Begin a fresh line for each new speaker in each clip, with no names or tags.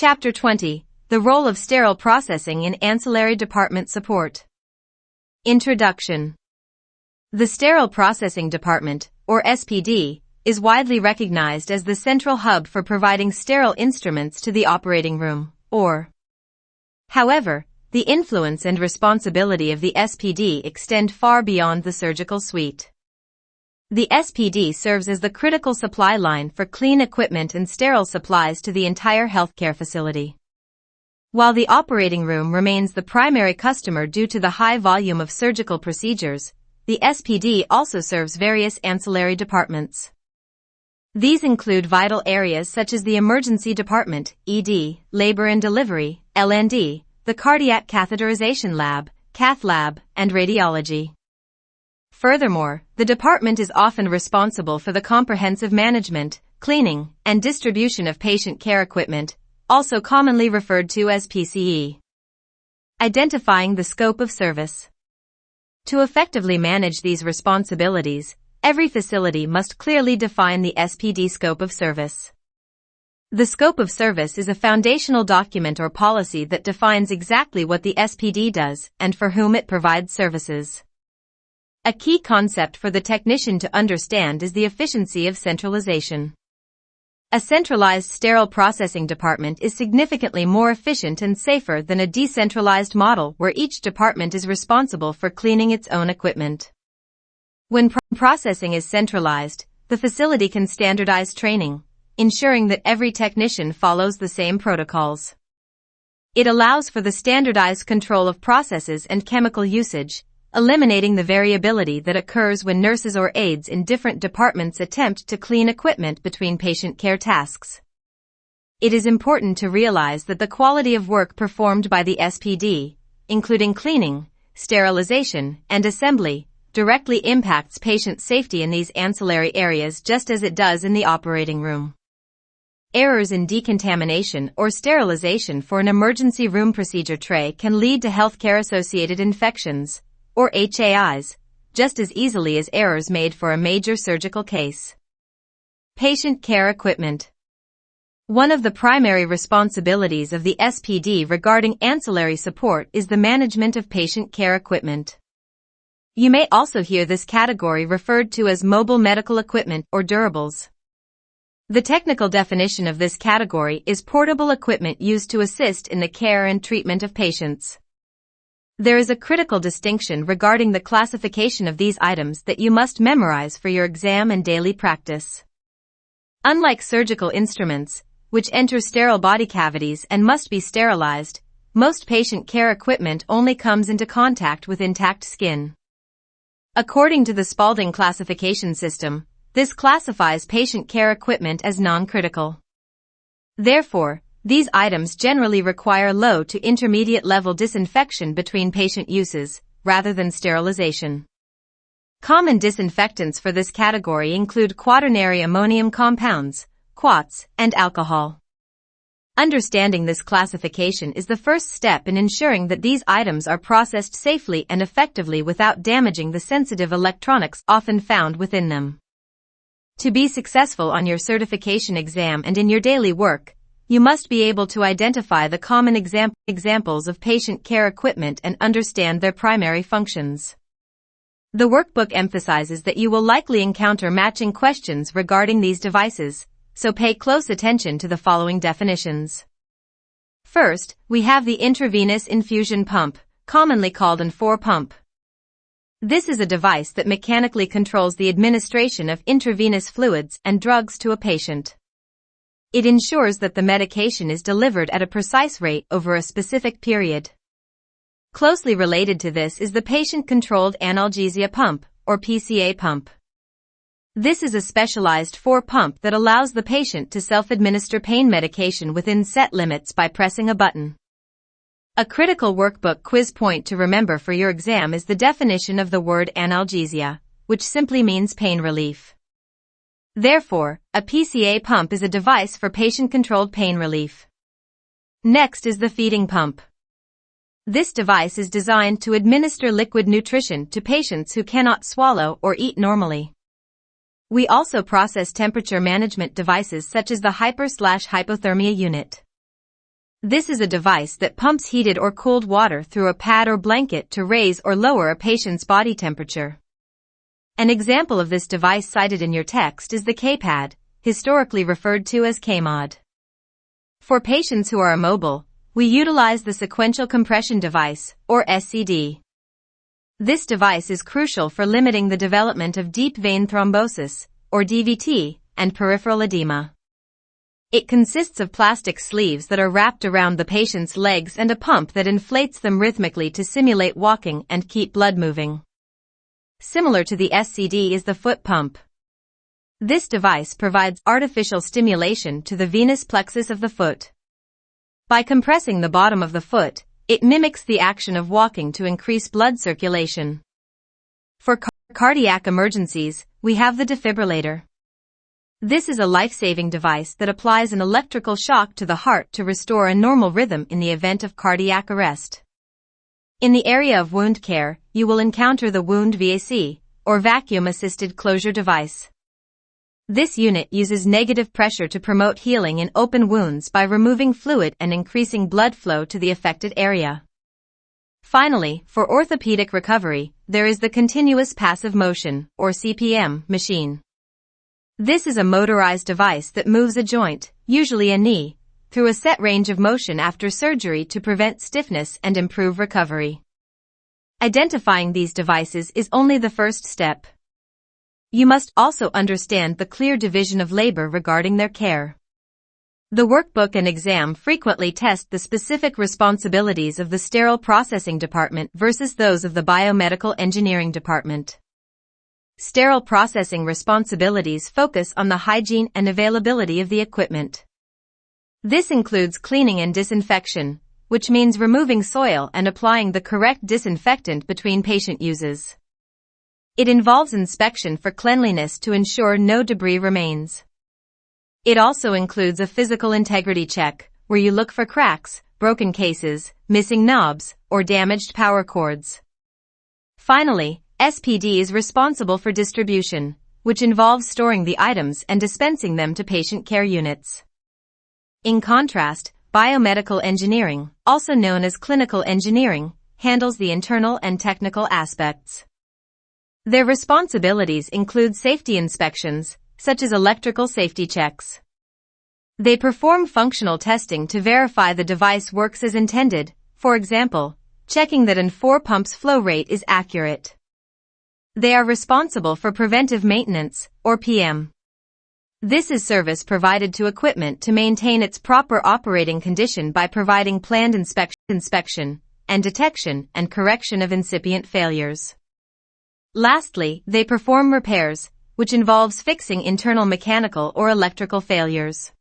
Chapter 20. The Role of Sterile Processing in Ancillary Department Support. Introduction. The Sterile Processing Department, or SPD, is widely recognized as the central hub for providing sterile instruments to the operating room, or. However, the influence and responsibility of the SPD extend far beyond the surgical suite. The SPD serves as the critical supply line for clean equipment and sterile supplies to the entire healthcare facility. While the operating room remains the primary customer due to the high volume of surgical procedures, the SPD also serves various ancillary departments. These include vital areas such as the emergency department, ED, labor and delivery, L&D, the cardiac catheterization lab, cath lab, and radiology. Furthermore, the department is often responsible for the comprehensive management, cleaning, and distribution of patient care equipment, also commonly referred to as PCE. Identifying the scope of service. To effectively manage these responsibilities, every facility must clearly define the SPD scope of service. The scope of service is a foundational document or policy that defines exactly what the SPD does and for whom it provides services. A key concept for the technician to understand is the efficiency of centralization. A centralized sterile processing department is significantly more efficient and safer than a decentralized model where each department is responsible for cleaning its own equipment. When processing is centralized, the facility can standardize training, ensuring that every technician follows the same protocols. It allows for the standardized control of processes and chemical usage, eliminating the variability that occurs when nurses or aides in different departments attempt to clean equipment between patient care tasks. It is important to realize that the quality of work performed by the SPD, including cleaning, sterilization, and assembly, directly impacts patient safety in these ancillary areas just as it does in the operating room. Errors in decontamination or sterilization for an emergency room procedure tray can lead to healthcare-associated infections, or HAIs, just as easily as errors made for a major surgical case. Patient care equipment. One of the primary responsibilities of the SPD regarding ancillary support is the management of patient care equipment. You may also hear this category referred to as mobile medical equipment or durables. The technical definition of this category is portable equipment used to assist in the care and treatment of patients. There is a critical distinction regarding the classification of these items that you must memorize for your exam and daily practice. Unlike surgical instruments, which enter sterile body cavities and must be sterilized, most patient care equipment only comes into contact with intact skin. According to the Spalding classification system, this classifies patient care equipment as non-critical. Therefore, these items generally require low to intermediate level disinfection between patient uses, rather than sterilization. Common disinfectants for this category include quaternary ammonium compounds, quats, and alcohol. Understanding this classification is the first step in ensuring that these items are processed safely and effectively without damaging the sensitive electronics often found within them. To be successful on your certification exam and in your daily work, you must be able to identify the common examples of patient care equipment and understand their primary functions. The workbook emphasizes that you will likely encounter matching questions regarding these devices, so pay close attention to the following definitions. First, we have the intravenous infusion pump, commonly called an IV pump. This is a device that mechanically controls the administration of intravenous fluids and drugs to a patient. It ensures that the medication is delivered at a precise rate over a specific period. Closely related to this is the patient-controlled analgesia pump, or PCA pump. This is a specialized IV pump that allows the patient to self-administer pain medication within set limits by pressing a button. A critical workbook quiz point to remember for your exam is the definition of the word analgesia, which simply means pain relief. Therefore, a PCA pump is a device for patient-controlled pain relief. Next is the feeding pump. This device is designed to administer liquid nutrition to patients who cannot swallow or eat normally. We also process temperature management devices such as the hyper/hypothermia unit. This is a device that pumps heated or cooled water through a pad or blanket to raise or lower a patient's body temperature. An example of this device cited in your text is the K-pad, historically referred to as K-mod. For patients who are immobile, we utilize the sequential compression device, or SCD. This device is crucial for limiting the development of deep vein thrombosis, or DVT, and peripheral edema. It consists of plastic sleeves that are wrapped around the patient's legs and a pump that inflates them rhythmically to simulate walking and keep blood moving. Similar to the SCD is the foot pump. This device provides artificial stimulation to the venous plexus of the foot. By compressing the bottom of the foot, it mimics the action of walking to increase blood circulation. For cardiac emergencies, we have the defibrillator. This is a life-saving device that applies an electrical shock to the heart to restore a normal rhythm in the event of cardiac arrest. In the area of wound care, you will encounter the wound VAC, or vacuum-assisted closure device. This unit uses negative pressure to promote healing in open wounds by removing fluid and increasing blood flow to the affected area. Finally, for orthopedic recovery, there is the continuous passive motion, or CPM, machine. This is a motorized device that moves a joint, usually a knee, through a set range of motion after surgery to prevent stiffness and improve recovery. Identifying these devices is only the first step. You must also understand the clear division of labor regarding their care. The workbook and exam frequently test the specific responsibilities of the Sterile Processing Department versus those of the Biomedical Engineering Department. Sterile processing responsibilities focus on the hygiene and availability of the equipment. This includes cleaning and disinfection, which means removing soil and applying the correct disinfectant between patient uses. It involves inspection for cleanliness to ensure no debris remains. It also includes a physical integrity check, where you look for cracks, broken cases, missing knobs, or damaged power cords. Finally, SPD is responsible for distribution, which involves storing the items and dispensing them to patient care units. In contrast, biomedical engineering, also known as clinical engineering, handles the internal and technical aspects. Their responsibilities include safety inspections, such as electrical safety checks. They perform functional testing to verify the device works as intended, for example, checking that N4 pump's flow rate is accurate. They are responsible for preventive maintenance, or PM. This is service provided to equipment to maintain its proper operating condition by providing planned inspection, and detection and correction of incipient failures. Lastly, they perform repairs, which involves fixing internal mechanical or electrical failures.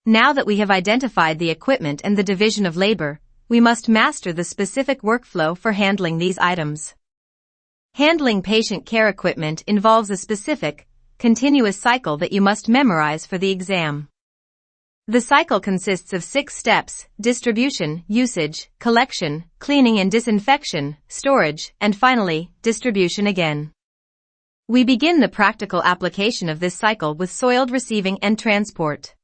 Now that we have identified the equipment and the division of labor, we must master the specific workflow for handling these items. Handling patient care equipment involves a specific, continuous cycle that you must memorize for the exam. The cycle consists of 6 steps: distribution, usage, collection, cleaning and disinfection, storage, and finally, distribution again. We begin the practical application of this cycle with soiled receiving and transport.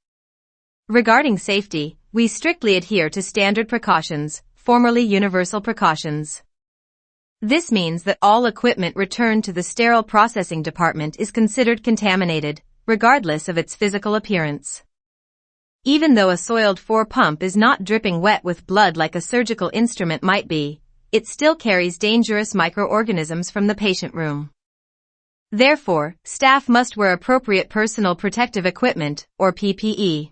Regarding safety, we strictly adhere to standard precautions, formerly universal precautions. This means that all equipment returned to the Sterile Processing Department is considered contaminated, regardless of its physical appearance. Even though a soiled 4 pump is not dripping wet with blood like a surgical instrument might be, it still carries dangerous microorganisms from the patient room. Therefore, staff must wear appropriate personal protective equipment, or PPE.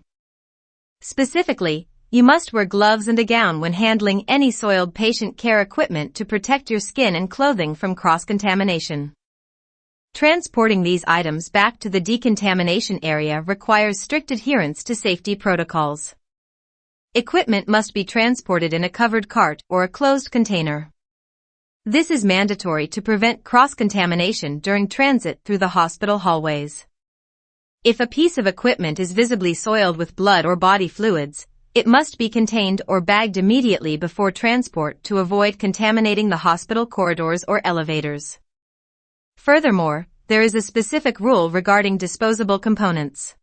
Specifically, you must wear gloves and a gown when handling any soiled patient care equipment to protect your skin and clothing from cross-contamination. Transporting these items back to the decontamination area requires strict adherence to safety protocols. Equipment must be transported in a covered cart or a closed container. This is mandatory to prevent cross-contamination during transit through the hospital hallways. If a piece of equipment is visibly soiled with blood or body fluids, it must be contained or bagged immediately before transport to avoid contaminating the hospital corridors or elevators. Furthermore, there is a specific rule regarding disposable components.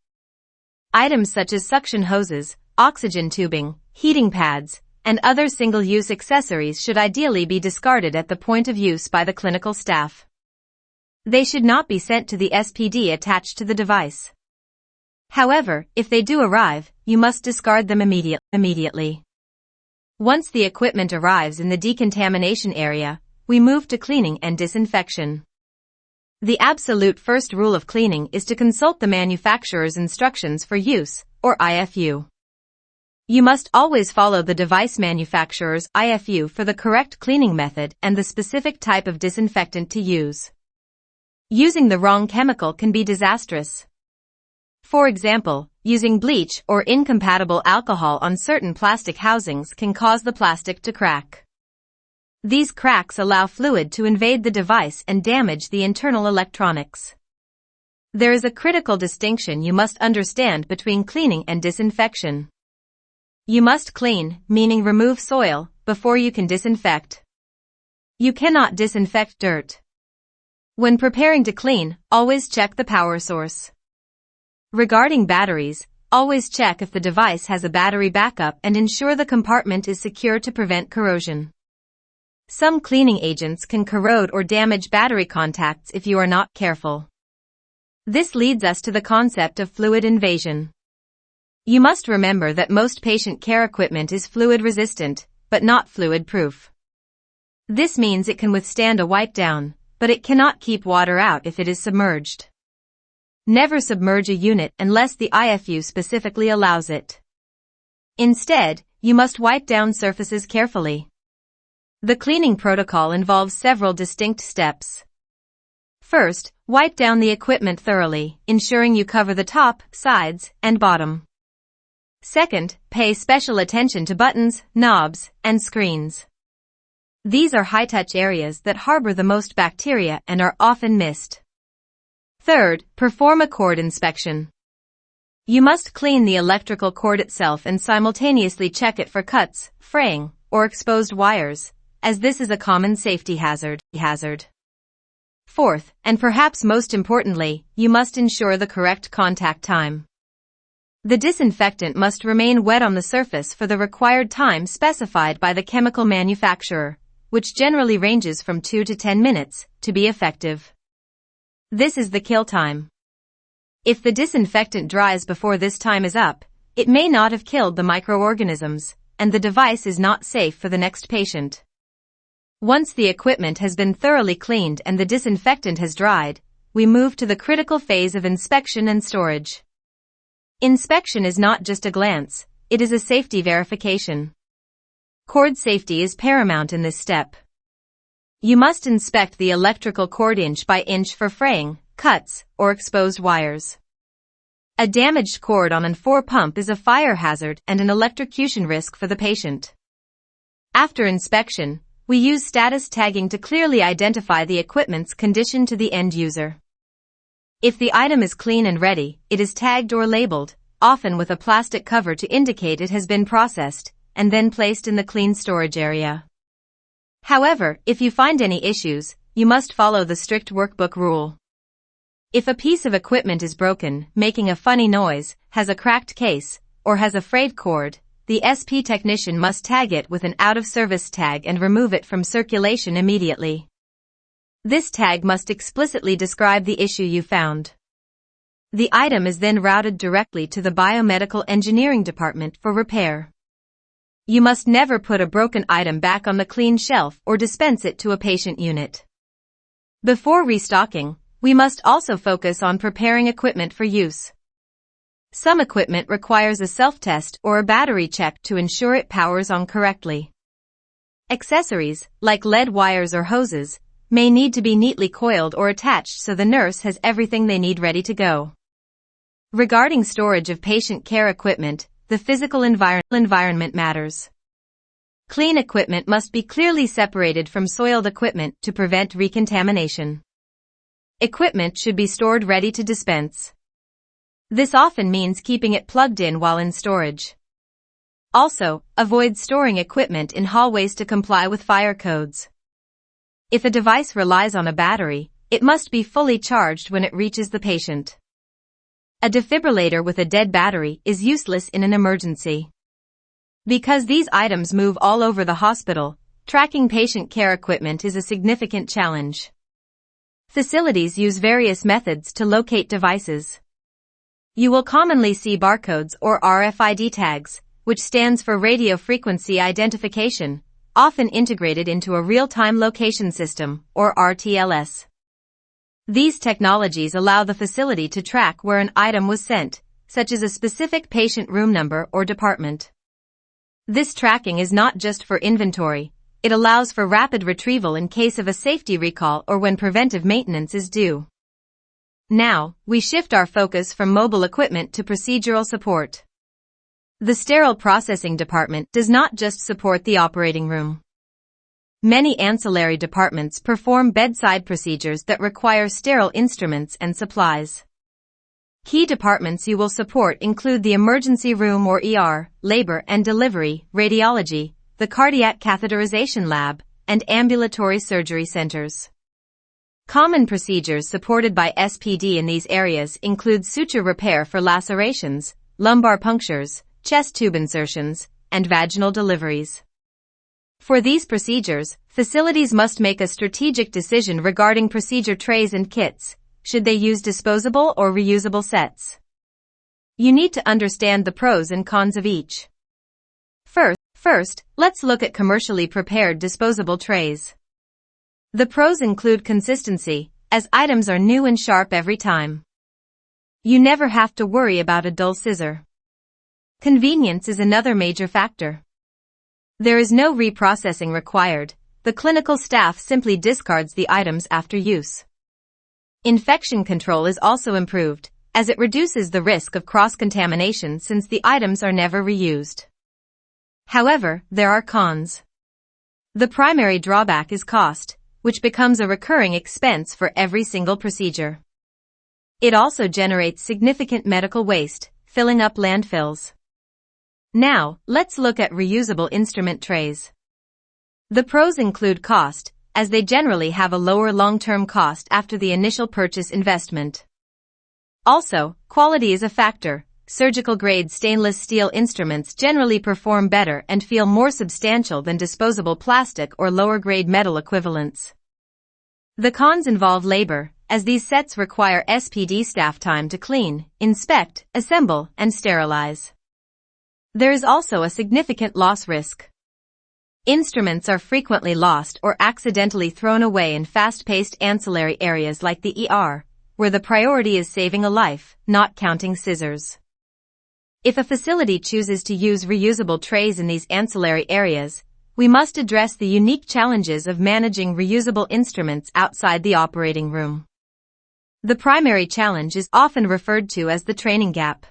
Items such as suction hoses, oxygen tubing, heating pads, and other single-use accessories should ideally be discarded at the point of use by the clinical staff. They should not be sent to the SPD attached to the device. However, if they do arrive, you must discard them immediately. Once the equipment arrives in the decontamination area, we move to cleaning and disinfection. The absolute first rule of cleaning is to consult the manufacturer's instructions for use, or IFU. You must always follow the device manufacturer's IFU for the correct cleaning method and the specific type of disinfectant to use. Using the wrong chemical can be disastrous. For example, using bleach or incompatible alcohol on certain plastic housings can cause the plastic to crack. These cracks allow fluid to invade the device and damage the internal electronics. There is a critical distinction you must understand between cleaning and disinfection. You must clean, meaning remove soil, before you can disinfect. You cannot disinfect dirt. When preparing to clean, always check the power source. Regarding batteries, always check if the device has a battery backup and ensure the compartment is secure to prevent corrosion. Some cleaning agents can corrode or damage battery contacts if you are not careful. This leads us to the concept of fluid invasion. You must remember that most patient care equipment is fluid resistant, but not fluid proof. This means it can withstand a wipe down, but it cannot keep water out if it is submerged. Never submerge a unit unless the IFU specifically allows it. Instead, you must wipe down surfaces carefully. The cleaning protocol involves several distinct steps. First, wipe down the equipment thoroughly, ensuring you cover the top, sides, and bottom. Second, pay special attention to buttons, knobs, and screens. These are high-touch areas that harbor the most bacteria and are often missed. Third, perform a cord inspection. You must clean the electrical cord itself and simultaneously check it for cuts, fraying, or exposed wires, as this is a common safety hazard. Fourth, and perhaps most importantly, you must ensure the correct contact time. The disinfectant must remain wet on the surface for the required time specified by the chemical manufacturer, which generally ranges from 2 to 10 minutes, to be effective. This is the kill time. If the disinfectant dries before this time is up, it may not have killed the microorganisms, and the device is not safe for the next patient. Once the equipment has been thoroughly cleaned and the disinfectant has dried, we move to the critical phase of inspection and storage. Inspection is not just a glance, it is a safety verification. Cord safety is paramount in this step. You must inspect the electrical cord inch by inch for fraying, cuts, or exposed wires. A damaged cord on an 4 pump is a fire hazard and an electrocution risk for the patient. After inspection, we use status tagging to clearly identify the equipment's condition to the end user. If the item is clean and ready, it is tagged or labeled, often with a plastic cover to indicate it has been processed, and then placed in the clean storage area. However, if you find any issues, you must follow the strict workbook rule. If a piece of equipment is broken, making a funny noise, has a cracked case, or has a frayed cord, the SP technician must tag it with an out-of-service tag and remove it from circulation immediately. This tag must explicitly describe the issue you found. The item is then routed directly to the biomedical engineering department for repair. You must never put a broken item back on the clean shelf or dispense it to a patient unit. Before restocking, we must also focus on preparing equipment for use. Some equipment requires a self-test or a battery check to ensure it powers on correctly. Accessories, like lead wires or hoses, may need to be neatly coiled or attached so the nurse has everything they need ready to go. Regarding storage of patient care equipment, the physical environment matters. Clean equipment must be clearly separated from soiled equipment to prevent recontamination. Equipment should be stored ready to dispense. This often means keeping it plugged in while in storage. Also, avoid storing equipment in hallways to comply with fire codes. If a device relies on a battery, it must be fully charged when it reaches the patient. A defibrillator with a dead battery is useless in an emergency. Because these items move all over the hospital, tracking patient care equipment is a significant challenge. Facilities use various methods to locate devices. You will commonly see barcodes or RFID tags, which stands for radio frequency identification, often integrated into a real-time location system, or RTLS. These technologies allow the facility to track where an item was sent, such as a specific patient room number or department. This tracking is not just for inventory, it allows for rapid retrieval in case of a safety recall or when preventive maintenance is due. Now, we shift our focus from mobile equipment to procedural support. The Sterile Processing Department does not just support the operating room. Many ancillary departments perform bedside procedures that require sterile instruments and supplies. Key departments you will support include the emergency room or ER, labor and delivery, radiology, the cardiac catheterization lab, and ambulatory surgery centers. Common procedures supported by SPD in these areas include suture repair for lacerations, lumbar punctures, chest tube insertions, and vaginal deliveries. For these procedures, facilities must make a strategic decision regarding procedure trays and kits. Should they use disposable or reusable sets? You need to understand the pros and cons of each. First, let's look at commercially prepared disposable trays. The pros include consistency, as items are new and sharp every time. You never have to worry about a dull scissor. Convenience is another major factor. There is no reprocessing required. The clinical staff simply discards the items after use. Infection control is also improved, as it reduces the risk of cross-contamination since the items are never reused. However, there are cons. The primary drawback is cost, which becomes a recurring expense for every single procedure. It also generates significant medical waste, filling up landfills. Now, let's look at reusable instrument trays. The pros include cost, as they generally have a lower long-term cost after the initial purchase investment. Also, quality is a factor. Surgical-grade stainless steel instruments generally perform better and feel more substantial than disposable plastic or lower-grade metal equivalents. The cons involve labor, as these sets require SPD staff time to clean, inspect, assemble, and sterilize. There is also a significant loss risk. Instruments are frequently lost or accidentally thrown away in fast-paced ancillary areas like the ER, where the priority is saving a life, not counting scissors. If a facility chooses to use reusable trays in these ancillary areas, we must address the unique challenges of managing reusable instruments outside the operating room. The primary challenge is often referred to as the training gap.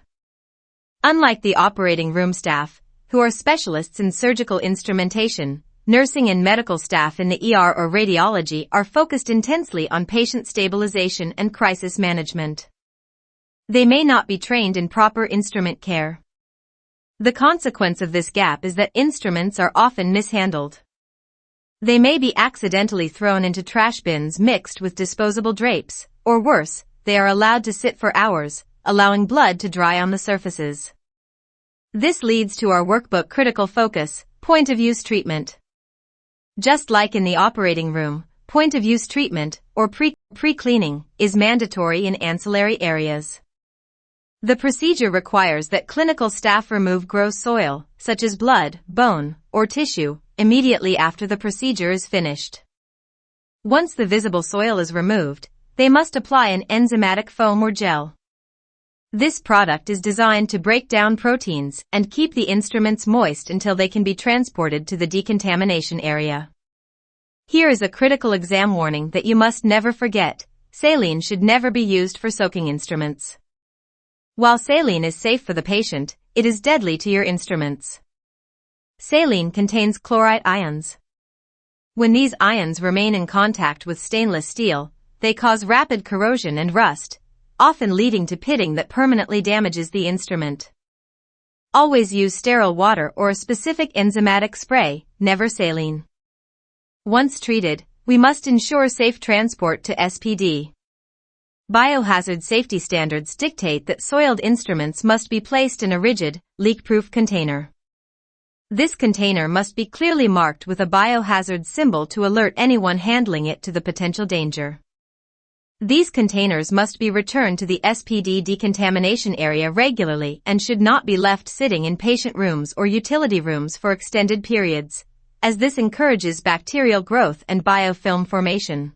Unlike the operating room staff, who are specialists in surgical instrumentation, nursing and medical staff in the ER or radiology are focused intensely on patient stabilization and crisis management. They may not be trained in proper instrument care. The consequence of this gap is that instruments are often mishandled. They may be accidentally thrown into trash bins mixed with disposable drapes, or worse, they are allowed to sit for hours, allowing blood to dry on the surfaces. This leads to our workbook critical focus, point-of-use treatment. Just like in the operating room, point-of-use treatment, or pre-cleaning, is mandatory in ancillary areas. The procedure requires that clinical staff remove gross soil, such as blood, bone, or tissue, immediately after the procedure is finished. Once the visible soil is removed, they must apply an enzymatic foam or gel. This product is designed to break down proteins and keep the instruments moist until they can be transported to the decontamination area. Here is a critical exam warning that you must never forget. Saline should never be used for soaking instruments. While saline is safe for the patient, it is deadly to your instruments. Saline contains chloride ions. When these ions remain in contact with stainless steel, they cause rapid corrosion and rust, often leading to pitting that permanently damages the instrument. Always use sterile water or a specific enzymatic spray, never saline. Once treated, we must ensure safe transport to SPD. Biohazard safety standards dictate that soiled instruments must be placed in a rigid, leak-proof container. This container must be clearly marked with a biohazard symbol to alert anyone handling it to the potential danger. These containers must be returned to the SPD decontamination area regularly and should not be left sitting in patient rooms or utility rooms for extended periods, as this encourages bacterial growth and biofilm formation.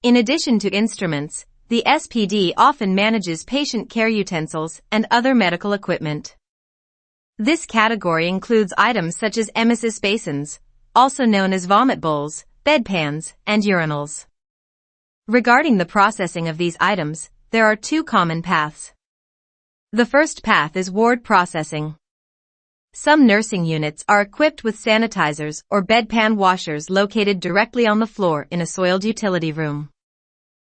In addition to instruments, the SPD often manages patient care utensils and other medical equipment. This category includes items such as emesis basins, also known as vomit bowls, bedpans, and urinals. Regarding the processing of these items, there are two common paths. The first path is ward processing. Some nursing units are equipped with sanitizers or bedpan washers located directly on the floor in a soiled utility room.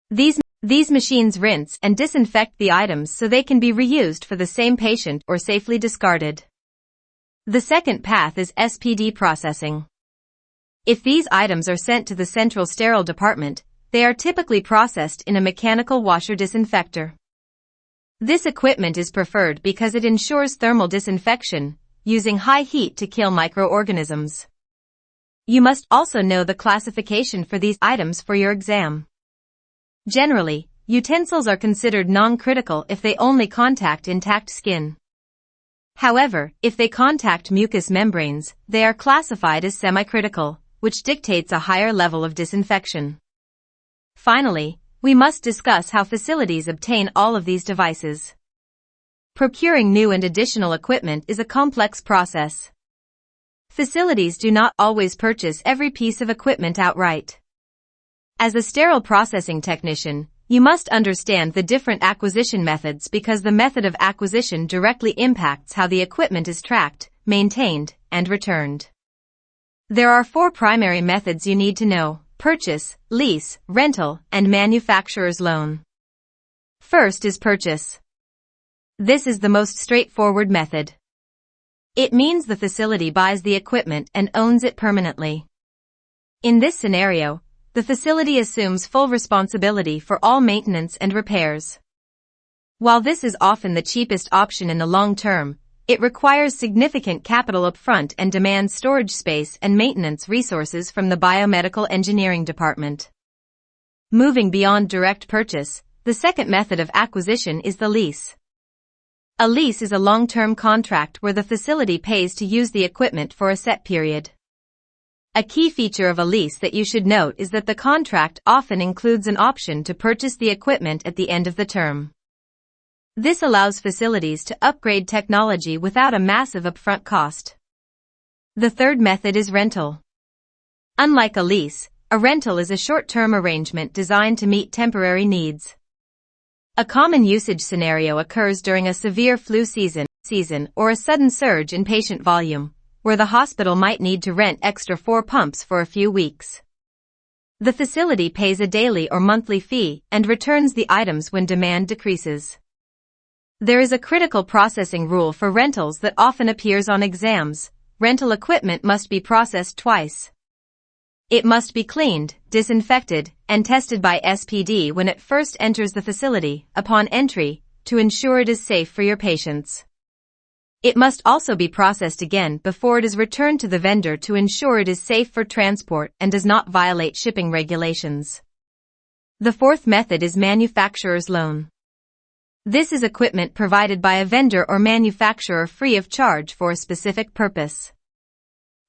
These machines rinse and disinfect the items so they can be reused for the same patient or safely discarded. The second path is SPD processing. If these items are sent to the central sterile department, they are typically processed in a mechanical washer disinfector. This equipment is preferred because it ensures thermal disinfection, using high heat to kill microorganisms. You must also know the classification for these items for your exam. Generally, utensils are considered non-critical if they only contact intact skin. However, if they contact mucous membranes, they are classified as semi-critical, which dictates a higher level of disinfection. Finally, we must discuss how facilities obtain all of these devices. Procuring new and additional equipment is a complex process. Facilities do not always purchase every piece of equipment outright. As a sterile processing technician, you must understand the different acquisition methods because the method of acquisition directly impacts how the equipment is tracked, maintained, and returned. There are 4 primary methods you need to know: purchase, lease, rental, and manufacturer's loan. First is purchase. This is the most straightforward method. It means the facility buys the equipment and owns it permanently. In this scenario, the facility assumes full responsibility for all maintenance and repairs. While this is often the cheapest option in the long term, it requires significant capital upfront and demands storage space and maintenance resources from the biomedical engineering department. Moving beyond direct purchase, the second method of acquisition is the lease. A lease is a long-term contract where the facility pays to use the equipment for a set period. A key feature of a lease that you should note is that the contract often includes an option to purchase the equipment at the end of the term. This allows facilities to upgrade technology without a massive upfront cost. The third method is rental. Unlike a lease, a rental is a short-term arrangement designed to meet temporary needs. A common usage scenario occurs during a severe flu season or a sudden surge in patient volume, where the hospital might need to rent extra 4 pumps for a few weeks. The facility pays a daily or monthly fee and returns the items when demand decreases. There is a critical processing rule for rentals that often appears on exams. Rental equipment must be processed twice. It must be cleaned, disinfected, and tested by SPD when it first enters the facility, upon entry, to ensure it is safe for your patients. It must also be processed again before it is returned to the vendor to ensure it is safe for transport and does not violate shipping regulations. The fourth method is manufacturer's loan. This is equipment provided by a vendor or manufacturer free of charge for a specific purpose.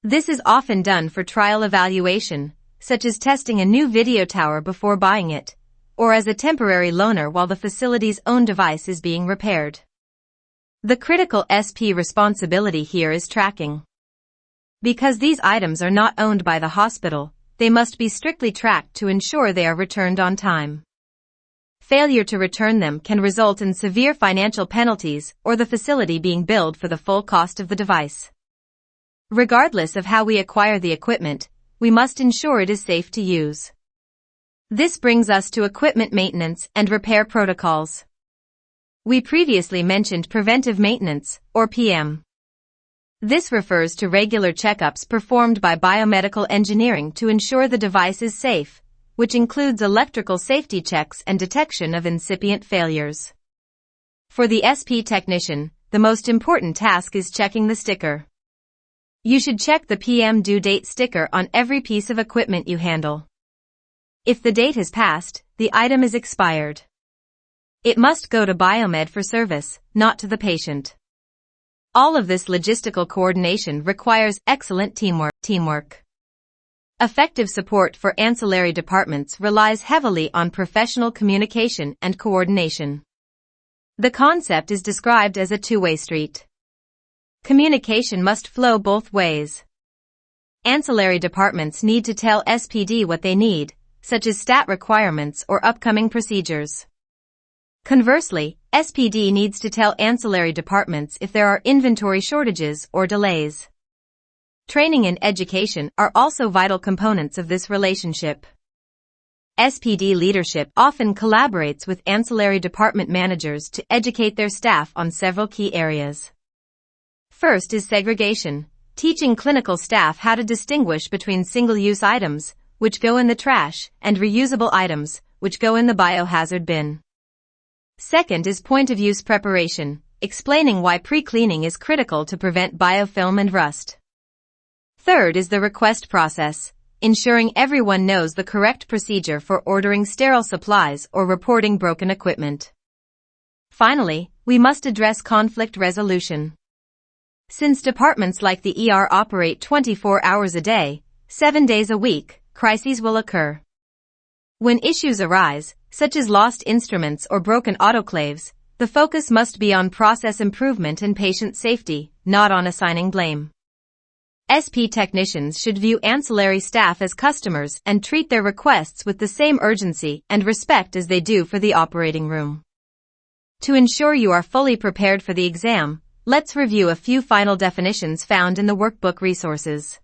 This is often done for trial evaluation, such as testing a new video tower before buying it, or as a temporary loaner while the facility's own device is being repaired. The critical SP responsibility here is tracking. Because these items are not owned by the hospital, they must be strictly tracked to ensure they are returned on time. Failure to return them can result in severe financial penalties or the facility being billed for the full cost of the device. Regardless of how we acquire the equipment, we must ensure it is safe to use. This brings us to equipment maintenance and repair protocols. We previously mentioned preventive maintenance, or PM. This refers to regular checkups performed by biomedical engineering to ensure the device is safe, which includes electrical safety checks and detection of incipient failures. For the SP technician, the most important task is checking the sticker. You should check the PM due date sticker on every piece of equipment you handle. If the date has passed, the item is expired. It must go to Biomed for service, not to the patient. All of this logistical coordination requires excellent teamwork. Effective support for ancillary departments relies heavily on professional communication and coordination. The concept is described as a two-way street. Communication must flow both ways. Ancillary departments need to tell SPD what they need, such as stat requirements or upcoming procedures. Conversely, SPD needs to tell ancillary departments if there are inventory shortages or delays. Training and education are also vital components of this relationship. SPD leadership often collaborates with ancillary department managers to educate their staff on several key areas. First is segregation, teaching clinical staff how to distinguish between single-use items, which go in the trash, and reusable items, which go in the biohazard bin. Second is point-of-use preparation, explaining why pre-cleaning is critical to prevent biofilm and rust. Third is the request process, ensuring everyone knows the correct procedure for ordering sterile supplies or reporting broken equipment. Finally, we must address conflict resolution. Since departments like the ER operate 24 hours a day, 7 days a week, crises will occur. When issues arise, such as lost instruments or broken autoclaves, the focus must be on process improvement and patient safety, not on assigning blame. SP technicians should view ancillary staff as customers and treat their requests with the same urgency and respect as they do for the operating room. To ensure you are fully prepared for the exam, let's review a few final definitions found in the workbook resources.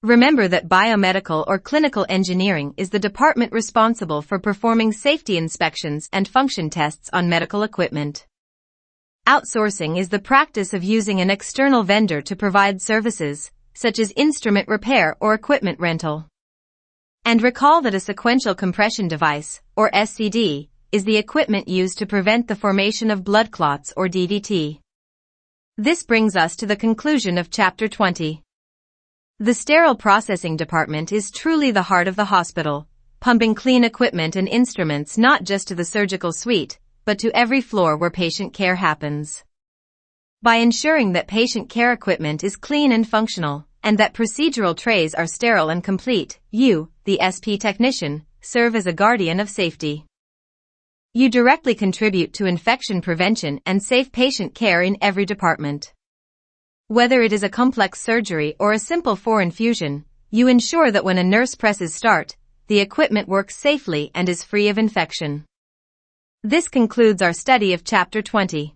Remember that biomedical or clinical engineering is the department responsible for performing safety inspections and function tests on medical equipment. Outsourcing is the practice of using an external vendor to provide services, such as instrument repair or equipment rental. And recall that a sequential compression device, or SCD, is the equipment used to prevent the formation of blood clots or DVT. This brings us to the conclusion of Chapter 20. The Sterile Processing Department is truly the heart of the hospital, pumping clean equipment and instruments not just to the surgical suite, but to every floor where patient care happens. By ensuring that patient care equipment is clean and functional, and that procedural trays are sterile and complete, you, the SP technician, serve as a guardian of safety. You directly contribute to infection prevention and safe patient care in every department. Whether it is a complex surgery or a simple 4 infusion, you ensure that when a nurse presses start, the equipment works safely and is free of infection. This concludes our study of Chapter 20.